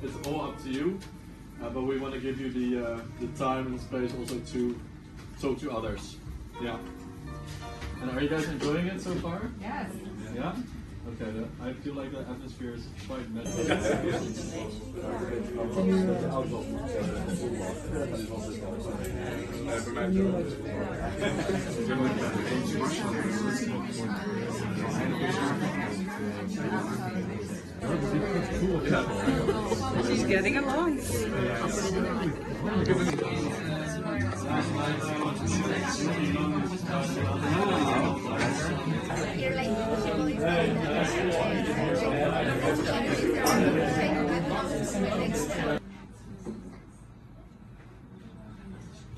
it's all up to you. But we want to give you the time and space also to talk to others. Yeah. And are you guys enjoying it so far? Yes. Yeah? Okay, I feel like the atmosphere is quite magical. She's getting along. Do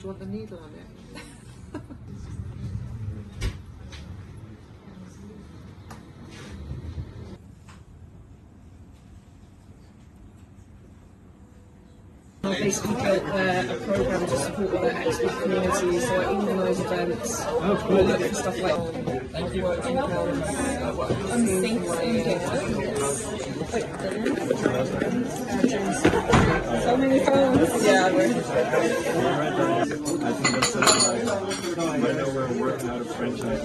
you want the needle on it? Basically built a program to support the expat community, so I organise events, stuff like working camps, so many phones. Yeah, I think that's I know we're working out of franchise.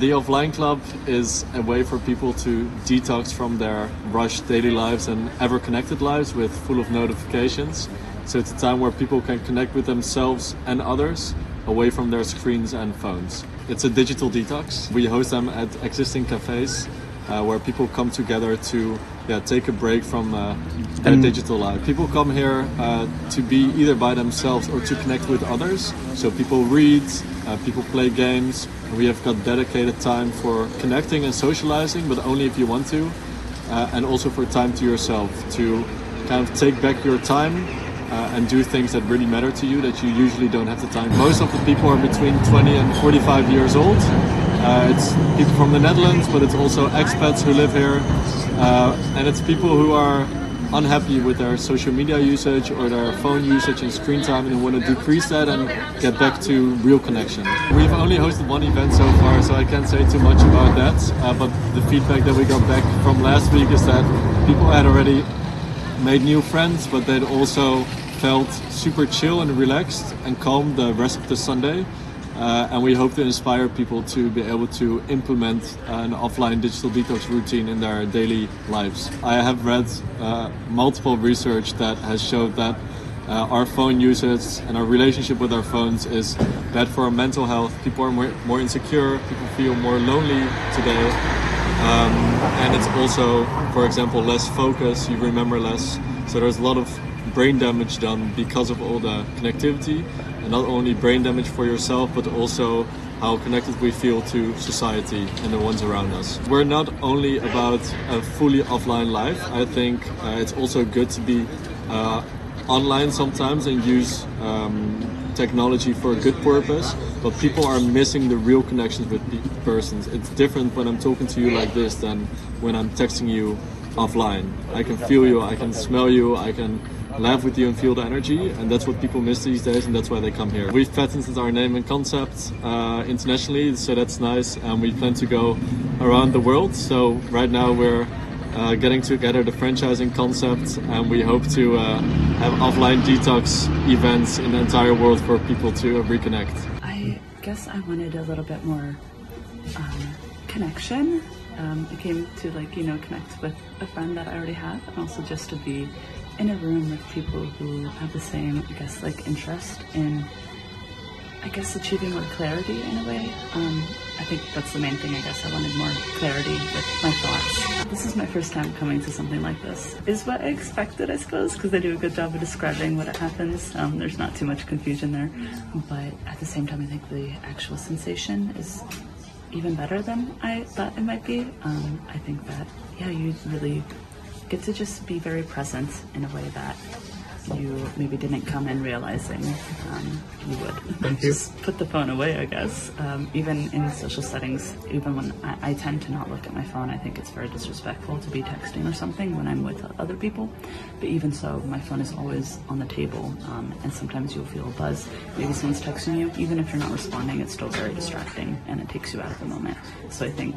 The offline club is a way for people to detox from their rushed daily lives and ever-connected lives with full of notifications. So it's a time where people can connect with themselves and others away from their screens and phones. It's a digital detox. We host them at existing cafes where people come together to take a break from their digital life. People come here to be either by themselves or to connect with others. So people read, people play games. We have got dedicated time for connecting and socializing, but only if you want to. And also for time to yourself, to kind of take back your time and do things that really matter to you that you usually don't have the time. Most of the people are between 20 and 45 years old. It's people from the Netherlands, but it's also expats who live here. And it's people who are unhappy with their social media usage or their phone usage and screen time and who want to decrease that and get back to real connection. We've only hosted one event so far, so I can't say too much about that. But the feedback that we got back from last week is that people had already made new friends, but they'd also felt super chill and relaxed and calm the rest of the Sunday. And we hope to inspire people to be able to implement an offline digital detox routine in their daily lives. I have read multiple research that has showed that our phone usage and our relationship with our phones is bad for our mental health. People are more insecure, people feel more lonely today. And it's also, for example, less focus, you remember less. So there's a lot of brain damage done because of all the connectivity. And not only brain damage for yourself, but also how connected we feel to society and the ones around us. We're not only about a fully offline life. I think it's also good to be online sometimes and use technology for a good purpose, but people are missing the real connections with persons. It's different when I'm talking to you like this than when I'm texting you offline. I can feel you, I can smell you, I can laugh with you and feel the energy, and that's what people miss these days, and that's why they come here. We've patented our name and concept internationally, so that's nice, and we plan to go around the world. So right now we're getting together the franchising concept, and we hope to have offline detox events in the entire world for people to reconnect. I guess I wanted a little bit more connection. I came to connect with a friend that I already have, and also just to be in a room with people who have the same, interest in, achieving more clarity in a way. I think that's the main thing, I wanted more clarity with my thoughts. This is my first time coming to something like this. Is what I expected, I suppose, because they do a good job of describing what happens. There's not too much confusion there, but at the same time, I think the actual sensation is even better than I thought it might be. I think that, you really get to just be very present in a way that you maybe didn't come in realizing you would. Thank you. Just put the phone away, I guess. Even in social settings, even when I tend to not look at my phone, I think it's very disrespectful to be texting or something when I'm with other people. But even so, my phone is always on the table, and sometimes you'll feel a buzz. Maybe someone's texting you, even if you're not responding, it's still very distracting and it takes you out of the moment. So I think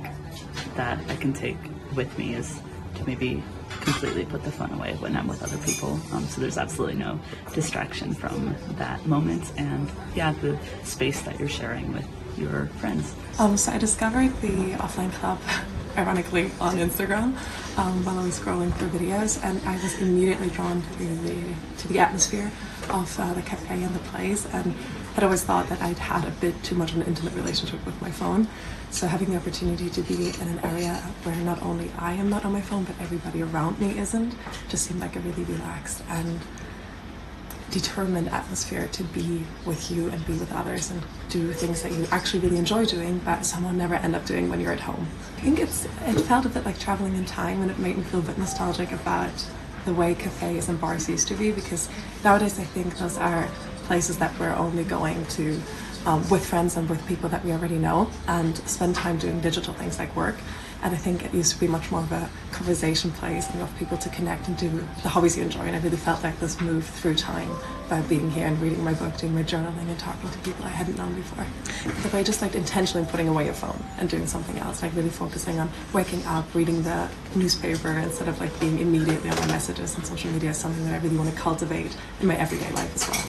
that I can take with me is to maybe completely put the phone away when I'm with other people. So there's absolutely no distraction from that moment and the space that you're sharing with your friends. So I discovered the offline club ironically on Instagram while I was scrolling through videos, and I was immediately drawn to the atmosphere of the cafe and the place, and had always thought that I'd had a bit too much of an intimate relationship with my phone. So having the opportunity to be in an area where not only I am not on my phone, but everybody around me isn't, just seemed like a really relaxed and determined atmosphere to be with you and be with others and do things that you actually really enjoy doing but someone never end up doing when you're at home. I think it felt a bit like traveling in time, and it made me feel a bit nostalgic about the way cafes and bars used to be, because nowadays I think those are places that we're only going to with friends and with people that we already know and spend time doing digital things like work. And I think it used to be much more of a conversation place and of people to connect and do the hobbies you enjoy. And I really felt like this moved through time by being here and reading my book, doing my journaling and talking to people I hadn't known before. But I just liked intentionally putting away your phone and doing something else, like really focusing on waking up, reading the newspaper instead of like being immediately on my messages, and social media is something that I really want to cultivate in my everyday life as well.